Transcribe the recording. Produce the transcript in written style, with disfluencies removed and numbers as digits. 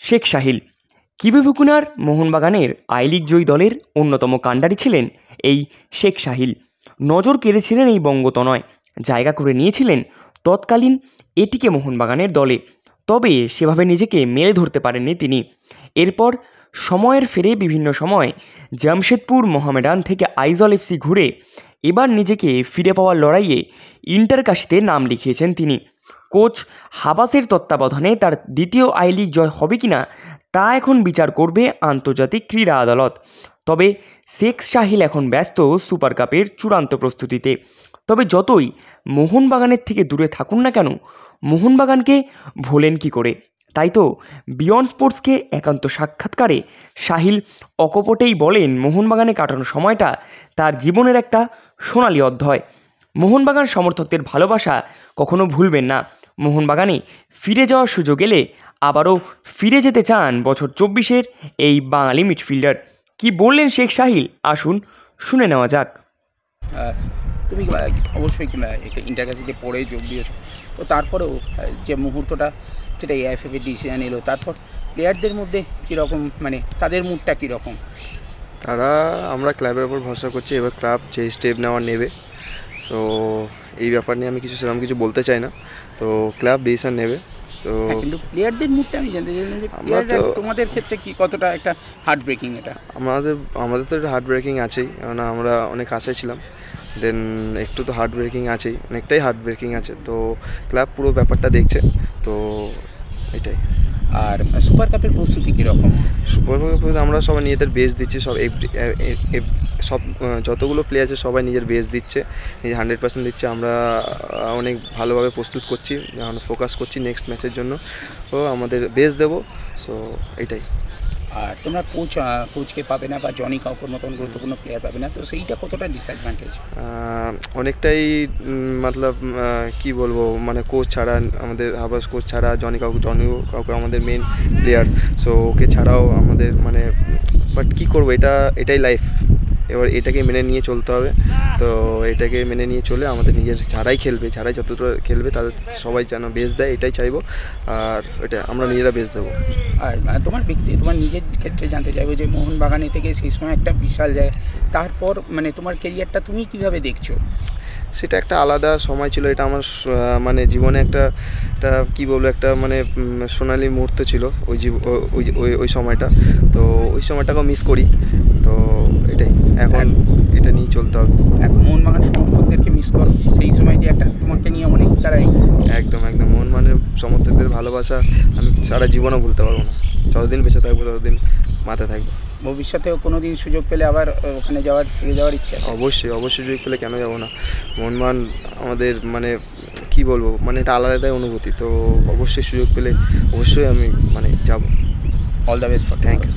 শেখ সাহিল কিবুবুকুনার মোহনবাগানের I league জয়ী দলের অন্যতম কাণ্ডারি ছিলেন এই শেখ সাহিল। নজর কেড়েছিলেন এই বঙ্গতনয়, জায়গা করে নিয়েছিলেন তৎকালীন এটিকে মোহনবাগানের দলে। তবে সেভাবে নিজেকে মেলে ধরতে পারেননি তিনি। এরপর সময়ের ফেরে বিভিন্ন সময় জামশেদপুর, মোহামেডান থেকে আইজল এফসি ঘুরে এবার নিজেকে ফিরে পাওয়ার লড়াইয়ে ইন্টারকাশিতে নাম লিখিয়েছেন তিনি। কোচ হাবাসের তত্ত্বাবধানে তার দ্বিতীয় আই লিগ জয় হবে কিনা তা এখন বিচার করবে আন্তর্জাতিক ক্রীড়া আদালত। তবে শেখ সাহিল এখন ব্যস্ত সুপার কাপের চূড়ান্ত প্রস্তুতিতে। তবে যতই মোহনবাগানের থেকে দূরে থাকুন না কেন, মোহনবাগানকে ভোলেন কী করে? তাই তো বিয়ন্ড স্পোর্টসকে একান্ত সাক্ষাৎকারে সাহিল অকপটেই বলেন, মোহনবাগানে কাটানো সময়টা তার জীবনের একটা সোনালি অধ্যায়। মোহনবাগান সমর্থকদের ভালোবাসা কখনো ভুলবেন না। মোহনবাগানে ফিরে যাওয়ার সুযোগ এলে আবারও ফিরে যেতে চান বছর 24-এর এই বাঙালি মিডফিল্ডার। কি বললেন শেখ সাহিল, আসুন শুনে নেওয়া যাক। তুমি অবশ্যই ইন্টারকাশিতে পড়ে যোগ দিয়েছো, তো তারপরেও যে মুহূর্তটা যেটা এআইএফএফের ডিসিশন এলো, তারপর প্লেয়ারদের মধ্যে কীরকম, মানে তাদের মুডটা কীরকম? আমরা ক্লাবের ওপর ভরসা করছি, এবার ক্লাব যে স্টেপ নেবে, তো এই ব্যাপার নিয়ে আমি সেরকম কিছু বলতে চাই না। তো ক্লাব ডিসিশন নেবে। তো কিন্তু প্লেয়ারদের মুডটা আমি জানতে চাইলাম যে তোমাদের ক্ষেত্রে কি কতটা একটা হার্ট ব্রেকিং এটা? আমাদের তো একটা হার্ট ব্রেকিং আছেই, কারণ আমরা অনেক আশায় ছিলাম। দেন একটু তো হার্ট ব্রেকিং আছেই, অনেকটাই হার্ট ব্রেকিং আছে। তো ক্লাব পুরো ব্যাপারটা দেখছে, তো এটাই। আর সুপার কাপের প্রস্তুতি কীরকম? সুপার কাপে আমরা সবাই নিজেদের বেস্ট দিচ্ছি, সব যতগুলো প্লেয়ার আছে সবাই নিজের বেস্ট দিচ্ছে, নিজের 100% দিচ্ছে। আমরা অনেক ভালোভাবে প্রস্তুত করছি, ফোকাস করছি নেক্সট ম্যাচের জন্য, তো আমাদের বেস্ট দেবো। সো এটাই। আর তোমরা কোচকে পাবে না, বা জনি কাউকের মতন গুরুত্বপূর্ণ প্লেয়ার পাবে না, তো সেইটা কতটা ডিসঅ্যাডভান্টেজ? অনেকটাই মতলব কী বলবো, মানে কোচ ছাড়া, আমাদের হাবাস কোচ ছাড়া জনি কাউকে আমাদের মেন প্লেয়ার, সো ওকে ছাড়াও আমাদের মানে, বাট কী করবো, এটাই লাইফ। এবার এটাকে মেনে নিয়ে চলতে হবে। তো এটাকে মেনে নিয়ে চলে আমাদের নিজের যারাই যতটা খেলবে তাদের সবাই যেন বেস দেয়, এটাই চাইবো। আর এটা আমরা নিজেরা বেস দেবো। আর তোমার নিজের ক্ষেত্রে জানতে চাইবো যে মোহনবাগানে থেকে সেই সময় একটা বিশাল জায়গা, তারপর মানে তোমার কেরিয়ারটা তুমি কীভাবে দেখছো? সেটা একটা আলাদা সময় ছিল, এটা আমার মানে জীবনে একটা কী বলবো, একটা মানে সোনালি মুহূর্ত ছিল ওই সময়টা। তো ওই সময়টাকেও মিস করি, তো এটাই। এখন এটা নিয়ে চলতে হবে। এখন মোহনবাগান সমর্থকদেরকে মিস করো, সেই সময় যে একটা তোমাকে নিয়ে অনেক তারাই। একদম মোহনবাগানের সমর্থকদের ভালোবাসা আমি সারা জীবনও ভুলতে পারবো না। যতদিন বেঁচে থাকবো ততদিন মাথায় থাকবে। ভবিষ্যতেও কোনো দিন সুযোগ পেলে আবার ওখানে ফিরে যাওয়ার ইচ্ছা? অবশ্যই সুযোগ পেলে কেন যাবো না। মোহনবাগান আমাদের মানে কী বলবো, মানে এটা আলাদাই অনুভূতি। তো অবশ্যই সুযোগ পেলে অবশ্যই আমি মানে যাবো। All the best for. Thank you.